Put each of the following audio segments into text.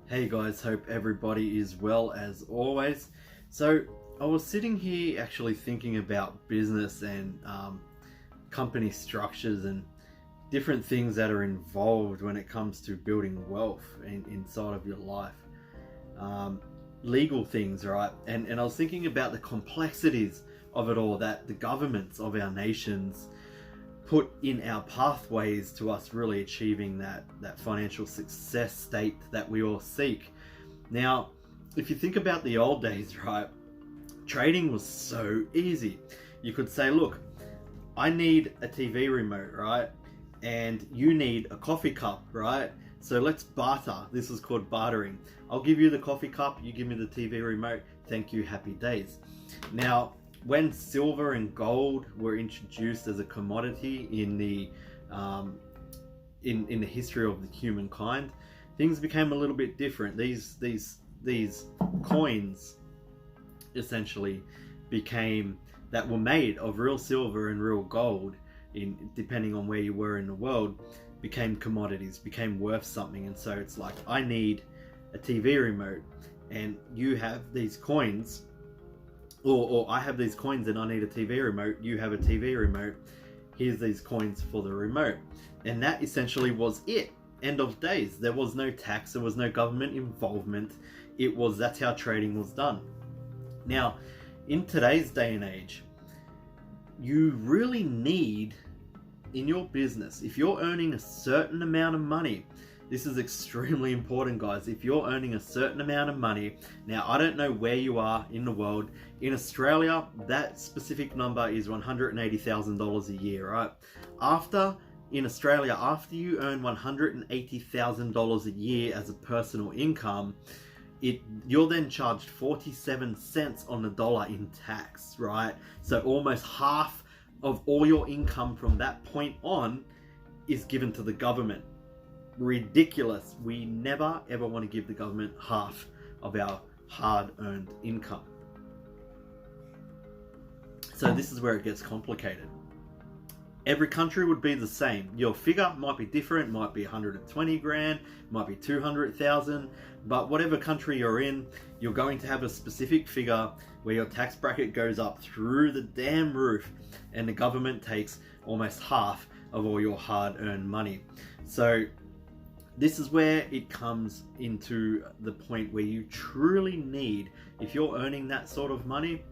Hey guys, hope everybody is well as always. So I was sitting here actually thinking about business and company structures and different things that are involved when it comes to building wealth inside of your life. Legal things, right? And I was thinking about the complexities of it all that the governments of our nations put in our pathways to us really achieving that financial success state that we all seek. Now, if you think about the old days, right, trading was so easy. You could say, look, I need a TV remote, right? And you need a coffee cup, right? So let's barter. This is called bartering. I'll give you the coffee cup, you give me the TV remote. Thank you, happy days. Now, when silver and gold were introduced as a commodity in the history of the humankind, things became a little bit different. These coins essentially became that were made of real silver and real gold, depending on where you were in the world, became commodities, became worth something. And so it's like, I need a TV remote and you have these coins, or I have these coins and I need a TV remote, you have a TV remote, here's these coins for the remote. And that essentially was it. End of days. There was no tax, there was no government involvement. That's how trading was done. Now, in today's day and age, you really need, in your business, if you're earning a certain amount of money, this is extremely important, guys. If you're earning a certain amount of money, now I don't know where you are in the world. In Australia, that specific number is $180,000 a year, right? In Australia, after you earn $180,000 a year as a personal income, you're then charged 47 cents on the dollar in tax, right? So almost half of all your income from that point on is given to the government. Ridiculous. We never ever want to give the government half of our hard-earned income. So this is where it gets complicated. Every country would be the same. Your figure might be different, might be 120 grand, might be 200,000, but whatever country you're in, you're going to have a specific figure where your tax bracket goes up through the damn roof and the government takes almost half of all your hard-earned money. So this is where it comes into the point where you truly need, if you're earning that sort of money,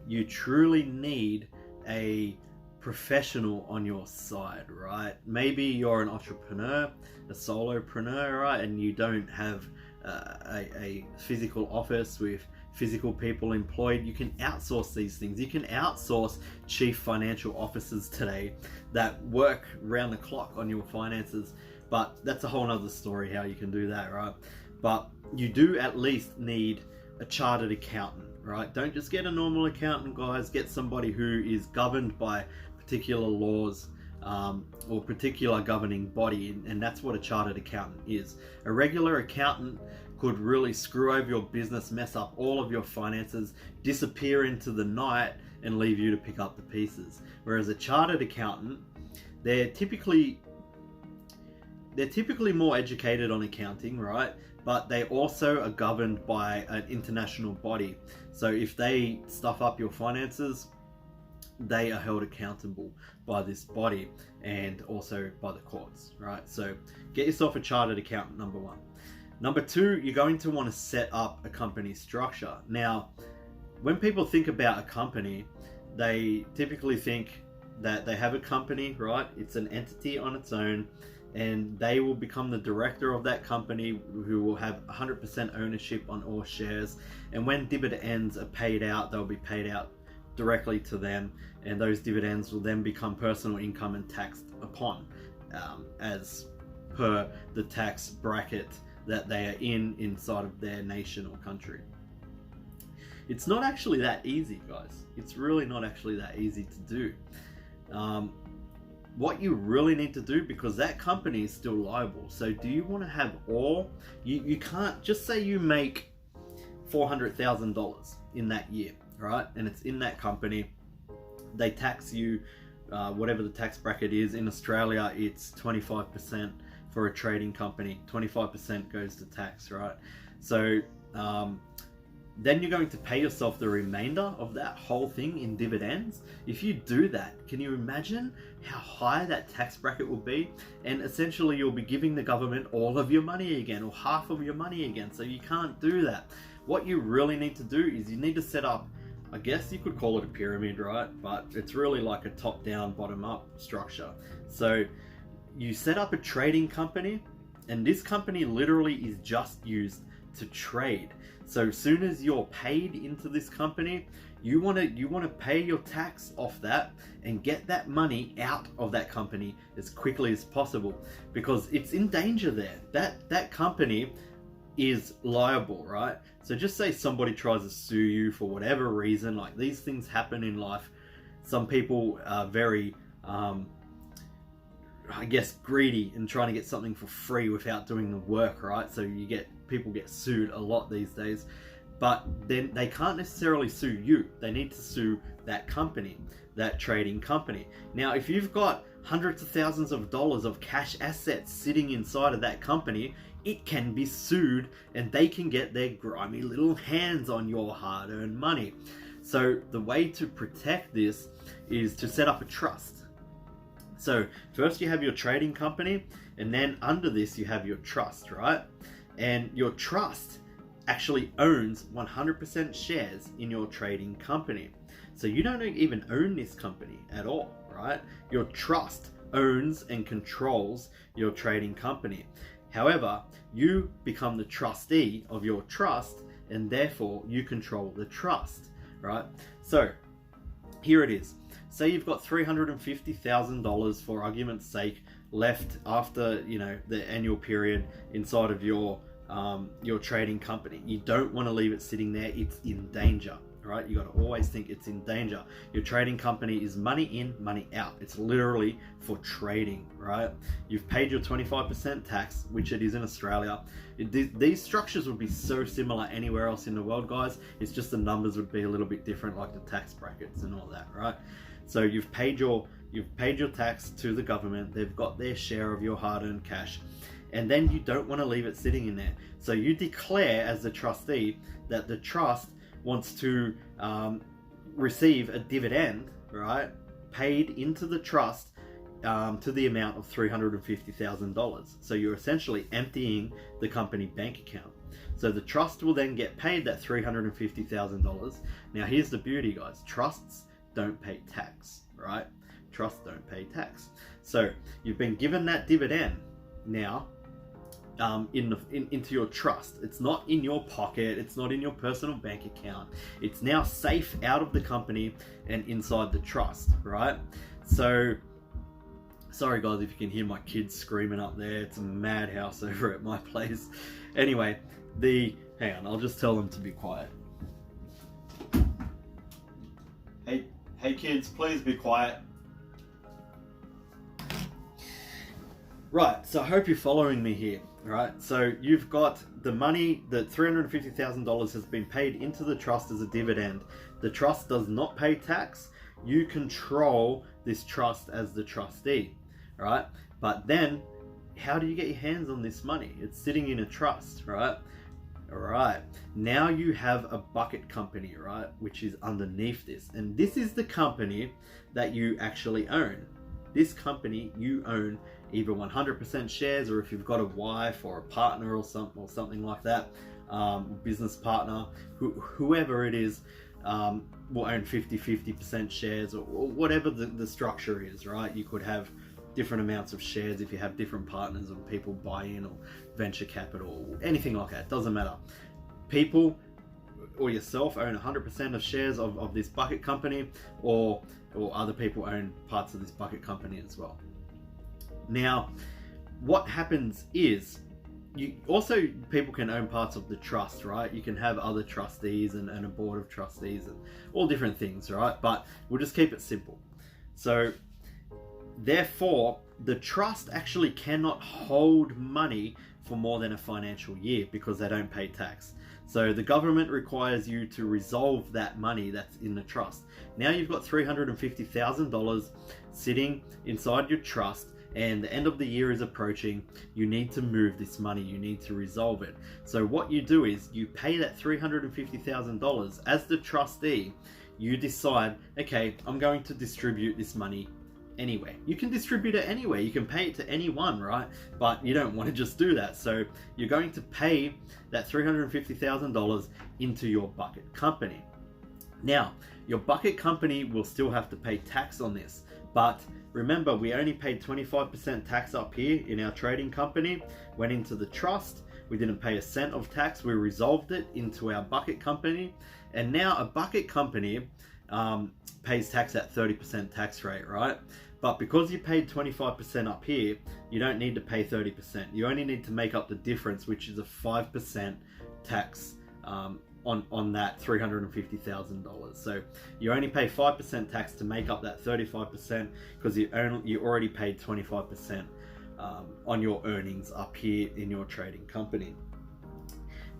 you truly need a professional on your side, right? Maybe you're an entrepreneur, a solopreneur, right? And you don't have a physical office with physical people employed. You can outsource these things. You can outsource chief financial officers today that work round the clock on your finances. But that's a whole nother story how you can do that, right? But you do at least need a chartered accountant, right? Don't just get a normal accountant, guys. Get somebody who is governed by particular laws or particular governing body, and that's what a chartered accountant is. A regular accountant could really screw over your business, mess up all of your finances, disappear into the night and leave you to pick up the pieces. Whereas a chartered accountant, they're typically more educated on accounting, right? But they also are governed by an international body. So if they stuff up your finances, they are held accountable by this body and also by the courts, right? So get yourself a chartered accountant, number one. Number two, you're going to want to set up a company structure. Now, when people think about a company, they typically think that they have a company, right? It's an entity on its own, and they will become the director of that company, who will have 100% ownership on all shares. And when dividends are paid out, they'll be paid out directly to them, and those dividends will then become personal income and taxed upon as per the tax bracket that they are inside of their nation or country. It's not actually that easy, guys. It's really not actually that easy to do. What you really need to do, because that company is still liable. So do you want to have all, you can't just say you make $400,000 in that year, right? And it's in that company. They tax you whatever the tax bracket is. In Australia, it's 25% for a trading company. 25% goes to tax, right? So then you're going to pay yourself the remainder of that whole thing in dividends. If you do that, can you imagine how high that tax bracket will be? And essentially you'll be giving the government all of your money again, or half of your money again. So you can't do that. What you really need to do is you need to set up, I guess you could call it a pyramid, right? But it's really like a top-down, bottom-up structure. So you set up a trading company, and this company literally is just used to trade. So as soon as you're paid into this company, you want to pay your tax off that and get that money out of that company as quickly as possible, because it's in danger there. That company is liable, right? So just say somebody tries to sue you for whatever reason, like these things happen in life. Some people are very I guess greedy and trying to get something for free without doing the work, right? So people get sued a lot these days, but then they can't necessarily sue you. They need to sue that company, that trading company. Now, if you've got hundreds of thousands of dollars of cash assets sitting inside of that company, it can be sued and they can get their grimy little hands on your hard-earned money. So the way to protect this is to set up a trust. So first you have your trading company, and then under this you have your trust, right? And your trust actually owns 100% shares in your trading company. So you don't even own this company at all, right? Your trust owns and controls your trading company. However, you become the trustee of your trust, and therefore you control the trust, right? So here it is. Say you've got $350,000, for argument's sake, left after the annual period inside of your trading company. You don't want to leave it sitting there. It's in danger, right? You got to always think it's in danger. Your trading company is money in, money out. It's literally for trading, right? You've paid your 25% tax, which it is in Australia. These structures would be so similar anywhere else in the world, guys. It's just the numbers would be a little bit different, like the tax brackets and all that, right? So you've paid your tax to the government. They've got their share of your hard-earned cash, and then you don't want to leave it sitting in there. So you declare as the trustee that the trust wants to receive a dividend, right, paid into the trust to the amount of $350,000. So you're essentially emptying the company bank account. So the trust will then get paid that $350,000. Now here's the beauty, guys. Trusts don't pay tax, right? Trusts don't pay tax. So you've been given that dividend now into your trust. It's not in your pocket. It's not in your personal bank account. It's now safe out of the company and inside the trust, right? So sorry guys if you can hear my kids screaming up there. It's a madhouse over at my place. Anyway, hang on, I'll just tell them to be quiet. Hey kids, please be quiet. Right, so I hope you're following me here, right? So you've got the money, the $350,000 has been paid into the trust as a dividend. The trust does not pay tax. You control this trust as the trustee, right? But then, how do you get your hands on this money? It's sitting in a trust, right? Alright, now you have a bucket company, right, which is underneath this, and this is the company that you actually own. This company you own either 100% shares, or if you've got a wife or a partner or something like that, business partner, whoever it is, will own 50% shares, or whatever the structure is, right? You could have different amounts of shares if you have different partners or people buy in, or venture capital, or anything like that. Doesn't matter. People or yourself own 100% of shares of this bucket company, or other people own parts of this bucket company as well. Now, what happens is, people can own parts of the trust, right? You can have other trustees and a board of trustees and all different things, right? But we'll just keep it simple. So therefore, the trust actually cannot hold money for more than a financial year because they don't pay tax. So the government requires you to resolve that money that's in the trust. Now you've got $350,000 sitting inside your trust, and the end of the year is approaching. You need to move this money, you need to resolve it. So what you do is you pay that $350,000 as the trustee. You decide, okay, I'm going to distribute this money anyway. You can distribute it anyway, you can pay it to anyone, right? But you don't want to just do that. So you're going to pay that $350,000 into your bucket company. Now, your bucket company will still have to pay tax on this, but remember, we only paid 25% tax up here in our trading company, went into the trust. We didn't pay a cent of tax. We resolved it into our bucket company, and now a bucket company pays tax at 30% tax rate, right? But because you paid 25% up here, you don't need to pay 30%. You only need to make up the difference, which is a 5% tax on that $350,000. So you only pay 5% tax to make up that 35%, because you already paid 25% on your earnings up here in your trading company.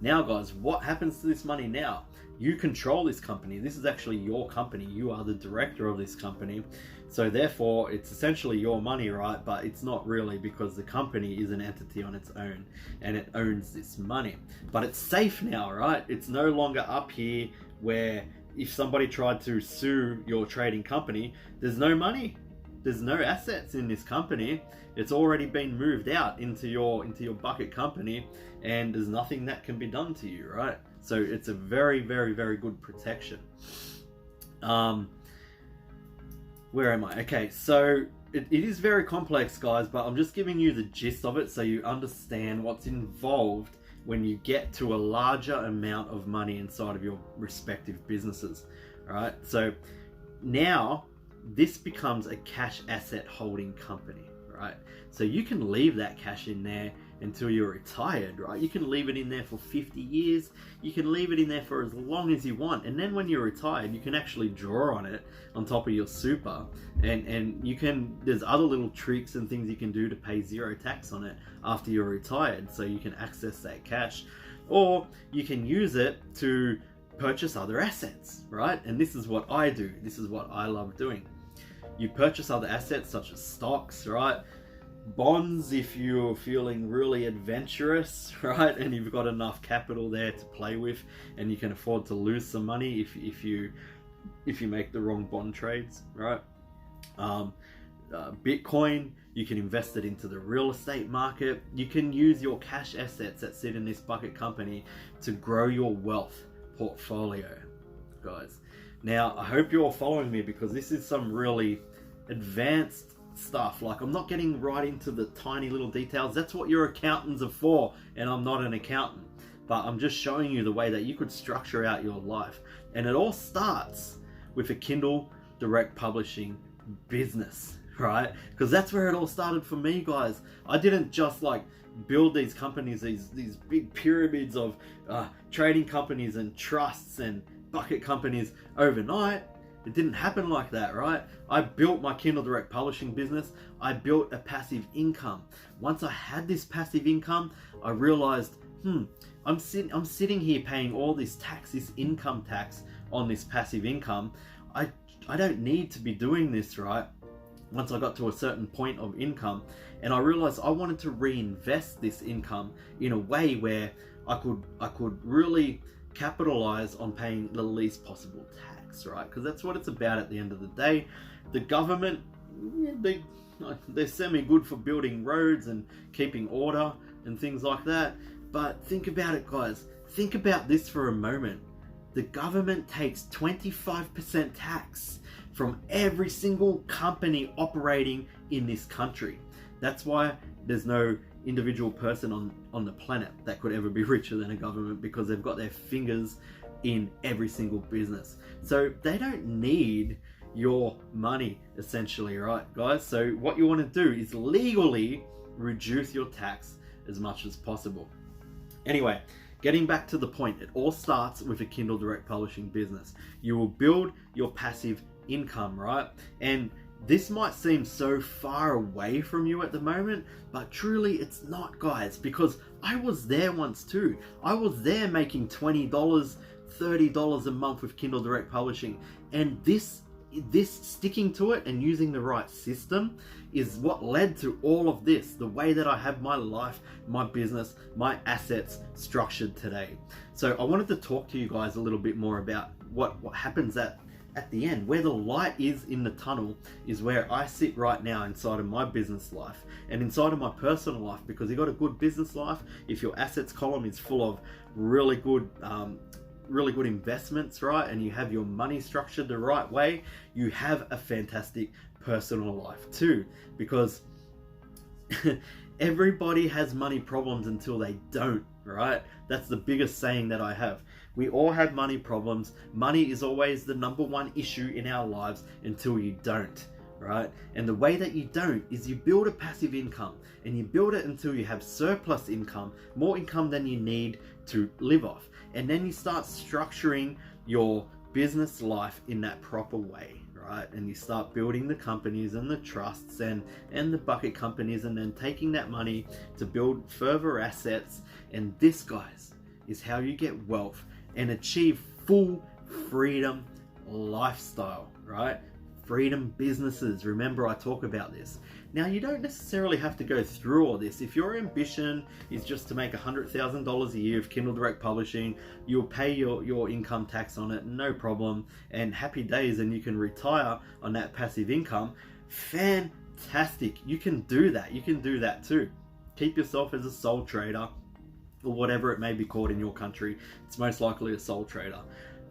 Now guys, what happens to this money now? You control this company. This is actually your company. You are the director of this company. So therefore, it's essentially your money, right? But it's not really, because the company is an entity on its own and it owns this money. But it's safe now, right? It's no longer up here where if somebody tried to sue your trading company, there's no money. There's no assets in this company. It's already been moved out into your bucket company, and there's nothing that can be done to you, right? So it's a very, very, very good protection. Where am I? Okay, so it is very complex, guys, but I'm just giving you the gist of it so you understand what's involved when you get to a larger amount of money inside of your respective businesses, right? So now this becomes a cash asset holding company, right? So you can leave that cash in there until you're retired, right? You can leave it in there for 50 years. You can leave it in there for as long as you want. And then when you're retired, you can actually draw on it on top of your super. And you can, there's other little tricks and things you can do to pay zero tax on it after you're retired. So you can access that cash, or you can use it to purchase other assets, right? And this is what I do. This is what I love doing. You purchase other assets such as stocks, right? Bonds if you're feeling really adventurous, right? And you've got enough capital there to play with, and you can afford to lose some money if you make the wrong bond trades, right? Bitcoin, you can invest it into the real estate market. You can use your cash assets that sit in this bucket company to grow your wealth portfolio, guys. Now, I hope you're all following me, because this is some really advanced stuff. Like, I'm not getting right into the tiny little details. That's what your accountants are for, and I'm not an accountant. But I'm just showing you the way that you could structure out your life. And it all starts with a Kindle direct publishing business, right? Because that's where it all started for me, guys. I didn't just like build these companies, these big pyramids of trading companies and trusts and bucket companies overnight. It didn't happen like that, right? I built my Kindle direct publishing business. I built a passive income. Once I had this passive income, I realized, I'm sitting here paying all this tax, this income tax on this passive income. I don't need to be doing this, right? Once I got to a certain point of income, and I realized I wanted to reinvest this income in a way where I could really capitalize on paying the least possible tax, right? Because that's what it's about at the end of the day. The government, they're semi-good for building roads and keeping order and things like that. But think about it, guys. Think about this for a moment. The government takes 25% tax from every single company operating in this country. That's why there's no individual person on the planet that could ever be richer than a government, because they've got their fingers in every single business. So they don't need your money, essentially, right, guys? So what you want to do is legally reduce your tax as much as possible. Anyway, getting back to the point, it all starts with a Kindle direct publishing business. You will build your passive income, right? And this might seem so far away from you at the moment, but truly it's not, guys, because I was there once too. I was there making $20, $30 a month with Kindle direct publishing, and this this sticking to it and using the right system is what led to all of this, the way that I have my life, my business, my assets structured today. So I wanted to talk to you guys a little bit more about what happens at the end. Where the light is in the tunnel is where I sit right now inside of my business life and inside of my personal life, because you got a good business life if your assets column is full of really good investments, right? And you have your money structured the right way, you have a fantastic personal life too, because everybody has money problems until they don't, right? That's the biggest saying that I have. We all have money problems. Money is always the number one issue in our lives until you don't, right? And the way that you don't is you build a passive income, and you build it until you have surplus income, more income than you need to live off. And then you start structuring your business life in that proper way, right? And you start building the companies and the trusts and the bucket companies, and then taking that money to build further assets. And this, guys, is how you get wealth and achieve full freedom lifestyle, right? Freedom businesses. Remember, I talk about this. Now, you don't necessarily have to go through all this. If your ambition is just to make $100,000 a year of Kindle Direct Publishing, you'll pay your income tax on it, no problem, and happy days, and you can retire on that passive income. Fantastic. You can do that. You can do that too. Keep yourself as a sole trader, or whatever it may be called in your country. It's most likely a sole trader.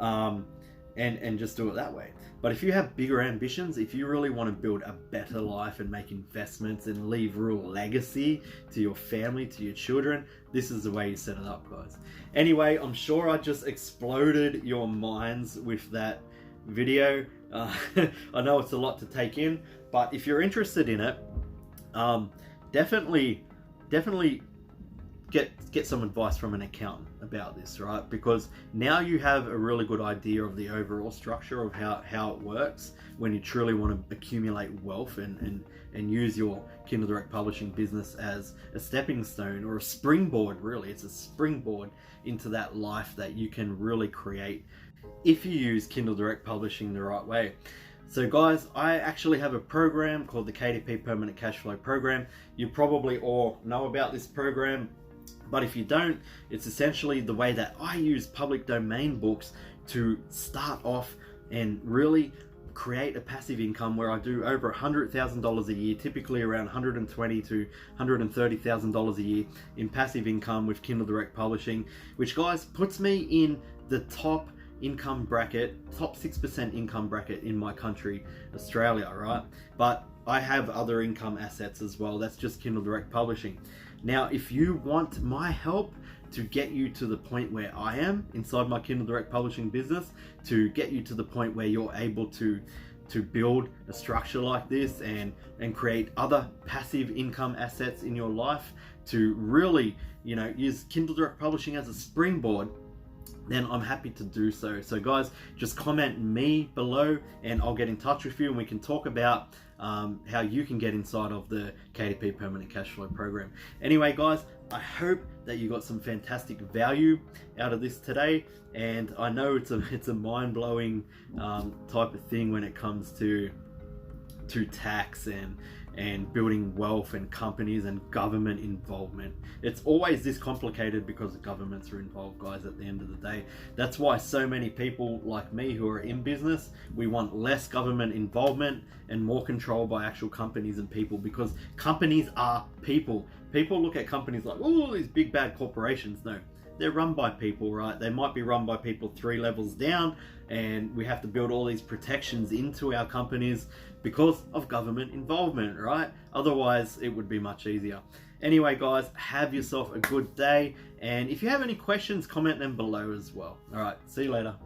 And just do it that way. But if you have bigger ambitions, if you really want to build a better life and make investments and leave real legacy to your family, to your children, this is the way you set it up, guys. Anyway, I'm sure I just exploded your minds with that video. I know it's a lot to take in, but if you're interested in it, definitely get some advice from an accountant about this, right? Because now you have a really good idea of the overall structure of how it works when you truly want to accumulate wealth and use your Kindle Direct Publishing business as a stepping stone or a springboard. Really, it's a springboard into that life that you can really create if you use Kindle Direct Publishing the right way. So guys, I actually have a program called the KDP Permanent Cashflow Program. You probably all know about this program, but if you don't, it's essentially the way that I use public domain books to start off and really create a passive income where I do over $100,000 a year, typically around $120,000 to $130,000 a year in passive income with Kindle Direct Publishing, which, guys, puts me in the top income bracket, top 6% income bracket in my country, Australia, right? But I have other income assets as well. That's just Kindle Direct Publishing. Now, if you want my help to get you to the point where I am inside my Kindle Direct Publishing business, to get you to the point where you're able to build a structure like this and create other passive income assets in your life, to really, use Kindle Direct Publishing as a springboard, then I'm happy to do so. So guys, just comment me below and I'll get in touch with you and we can talk about how you can get inside of the KDP Permanent Cashflow Program. Anyway, guys, I hope that you got some fantastic value out of this today, and I know it's a mind-blowing type of thing when it comes to tax and building wealth and companies and government involvement. It's always this complicated because the governments are involved, guys, at the end of the day. That's why so many people like me who are in business, we want less government involvement and more control by actual companies and people, because companies are people. People look at companies like, oh, these big bad corporations. No, they're run by people, right? They might be run by people 3 levels down, and we have to build all these protections into our companies because of government involvement, right? Otherwise, it would be much easier. Anyway, guys, have yourself a good day. And if you have any questions, comment them below as well. All right, see you later.